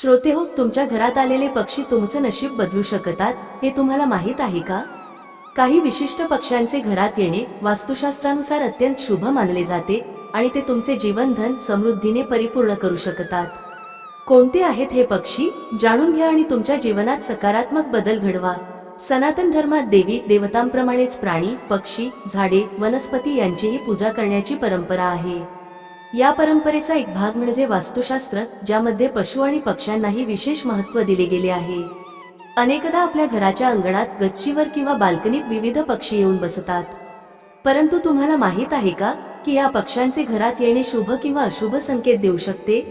श्रोते हो, तुमच्या घरात आलेले पक्षी तुमचं नशीब बदलू शकतात, हे तुम्हाला माहीत आहे का? काही विशिष्ट पक्ष्यांचे घरात येणे वास्तुशास्त्रानुसार अत्यंत शुभ मानले जाते आणि ते तुमचे जीवन धन समृद्धीने परिपूर्ण करू शकतात. कोणते आहेत हे पक्षी जाणून घ्या आणि तुमच्या जीवनात सकारात्मक बदल घडवा. सनातन धर्मात देवी देवतांप्रमाणेच प्राणी, पक्षी, झाडे, वनस्पती यांचीही पूजा करण्याची परंपरा आहे. या परंपरेचा एक भाग म्हणजे वास्तुशास्त्र, ज्यामध्ये पशु आणि पक्ष्यांनाही विशेष महत्त्व दिले गेले आहे. अनेकदा आपल्या घराच्या अंगणात, गच्चीवर किंवा बाल्कनीत विविध पक्षी येऊन बसतात. परंतु तुम्हाला माहीत आहे का की या पक्ष्यांचे घरात येणे शुभ किंवा अशुभ संकेत देऊ शकते?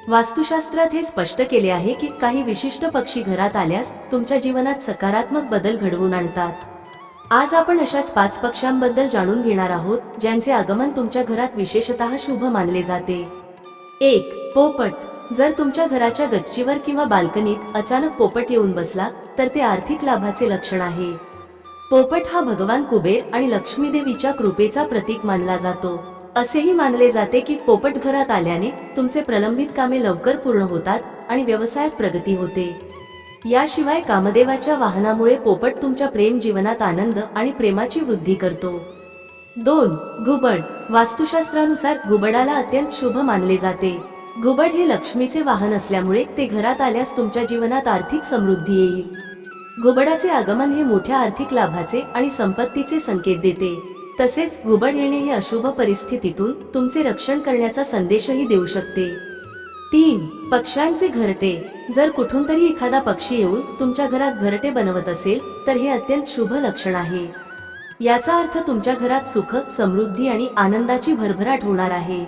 वास्तुशास्त्रात हे स्पष्ट केले आहे की काही विशिष्ट पक्षी घरात आल्यास तुमच्या जीवनात सकारात्मक बदल घडवून आणतात. आज आपण अशाच 5 पक्ष्यांबद्दल जाणून घेणार आहोत, ज्यांचे आगमन तुमच्या घरात विशेषतः शुभ मानले जाते. 1. पोपट. जर तुमच्या घराच्या गच्चीवर किंवा बाल्कनीत अचानक पोपट येऊन बसला तर ते आर्थिक लाभाचे लक्षण आहे. पोपट हा भगवान कुबेर आणि लक्ष्मी देवीच्या कृपेचा प्रतीक मानला जातो. असेही मानले जाते की पोपट घरात आल्याने तुमचे प्रलंबित कामे लवकर पूर्ण होतात आणि व्यवसायात प्रगती होते. याशिवाय कामदेवाच्या वाहनामुळे पोपट तुमच्या प्रेम जीवनात आनंद आणि प्रेमाची वृद्धी करतो. 2. घुबड. वास्तुशास्त्रानुसार घुबडाला अत्यंत शुभ मानले जाते. घुबड हे लक्ष्मीचे वाहन असल्यामुळे ते घरात आल्यास तुमच्या जीवनात आर्थिक समृद्धी येईल. घुबडाचे आगमन हे मोठ्या आर्थिक लाभाचे आणि संपत्तीचे संकेत देते. तसेच घुबड येणे हे अशुभ परिस्थितीतून तुमचे रक्षण करण्याचा संदेशही देऊ शकते. 3. पक्ष्यांचे घरटे. जर कुठून तरी एखादा पक्षी येऊन तुमच्या घरात घरटे बनवत असेल तर हे अत्यंत शुभ लक्षण आहे. याचा अर्थ तुमच्या घरात सुख, समृद्धी आणि आनंदाची भरभराट होणार आहे.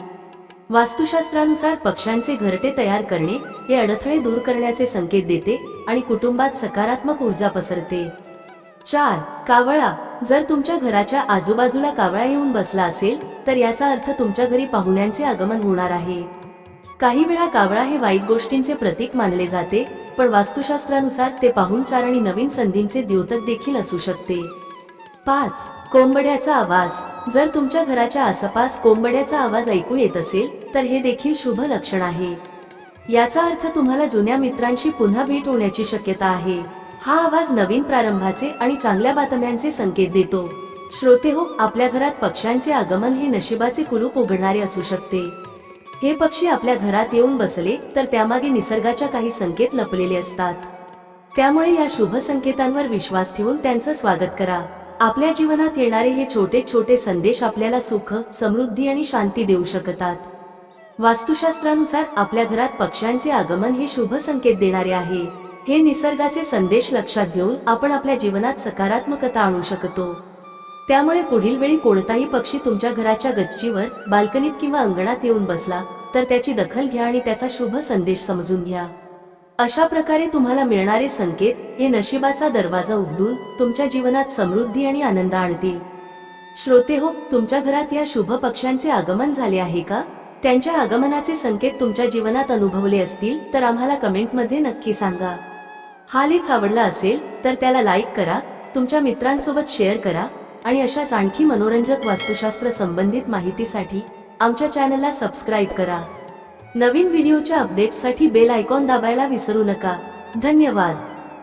वास्तुशास्त्रानुसार पक्ष्यांचे घरटे तयार करणे हे अडथळे दूर करण्याचे संकेत देते आणि कुटुंबात सकारात्मक ऊर्जा पसरते. 4. कावळा. जर तुमच्या घराच्या आजूबाजूला कावळा येऊन बसला असेल तर याचा अर्थ तुमच्या घरी पाहुण्यांचे आगमन होणार आहे. काही वेळा कावळा हे वाईट गोष्टींचे प्रतीक मानले जाते, पण वास्तुशास्त्रानुसार ते पाहुणचार आणि नवीन संधींचे द्योतक देखील असू शकते. 5. कोंबड्याचा आवाज. जर तुमच्या घराच्या आसपास कोंबड्याचा आवाज ऐकू येत असेल तर हे देखील शुभ लक्षण आहे. याचा अर्थ तुम्हाला जुन्या मित्रांशी पुन्हा भेट होण्याची शक्यता आहे. हा आवाज नवीन प्रारंभाचे आणि चांगल्या बातम्यांचे संकेत देतो. श्रोते हो, आपल्या घरात पक्ष्यांचे आगमन हे नशिबाचे कुलूप उघडणारे असू शकते. हे पक्षी आपल्या घरात येऊन बसले तर त्यामागे निसर्गाच्या काही संकेत लपलेले असतात. त्यामुळे या शुभ संकेतांवर विश्वास ठेवून त्यांचं स्वागत करा. आपल्या जीवनात येणारे हे छोटे छोटे संदेश आपल्याला सुख, समृद्धी आणि शांती देऊ शकतात. वास्तुशास्त्रानुसार आपल्या घरात पक्ष्यांचे आगमन हे शुभ संकेत देणारे आहे. हे निसर्गाचे संदेश लक्षात घेऊन आपण आपल्या जीवनात सकारात्मकता आणू शकतो. त्यामुळे पुढील वेळी कोणताही पक्षी तुमच्या घराच्या गच्चीवर, बाल्कनीत किंवा अंगणात येऊन बसला तर त्याची दखल घ्या आणि त्याचा शुभ संदेश समजून घ्या. अशा प्रकारे तुम्हाला मिळणारे संकेत हे नशिबाचा दरवाजा उघडून तुमच्या जीवनात समृद्धी आणि आनंद आणतील. श्रोते हो, तुमच्या घरात या शुभ पक्ष्यांचे आगमन झाले आहे का? त्यांच्या आगमनाचे संकेत तुमच्या जीवनात अनुभवले असतील तर आम्हाला कमेंटमध्ये नक्की सांगा. हा लेख आवडला असेल तर त्याला लाईक करा, तुमच्या मित्रांसोबत शेअर करा आणि अशाच आणखी मनोरंजक वास्तुशास्त्र संबंधित माहितीसाठी आमच्या चॅनलला सबस्क्राईब करा. नवीन व्हिडिओच्या अपडेट्ससाठी बेल आयकॉन दाबायला विसरू नका. धन्यवाद.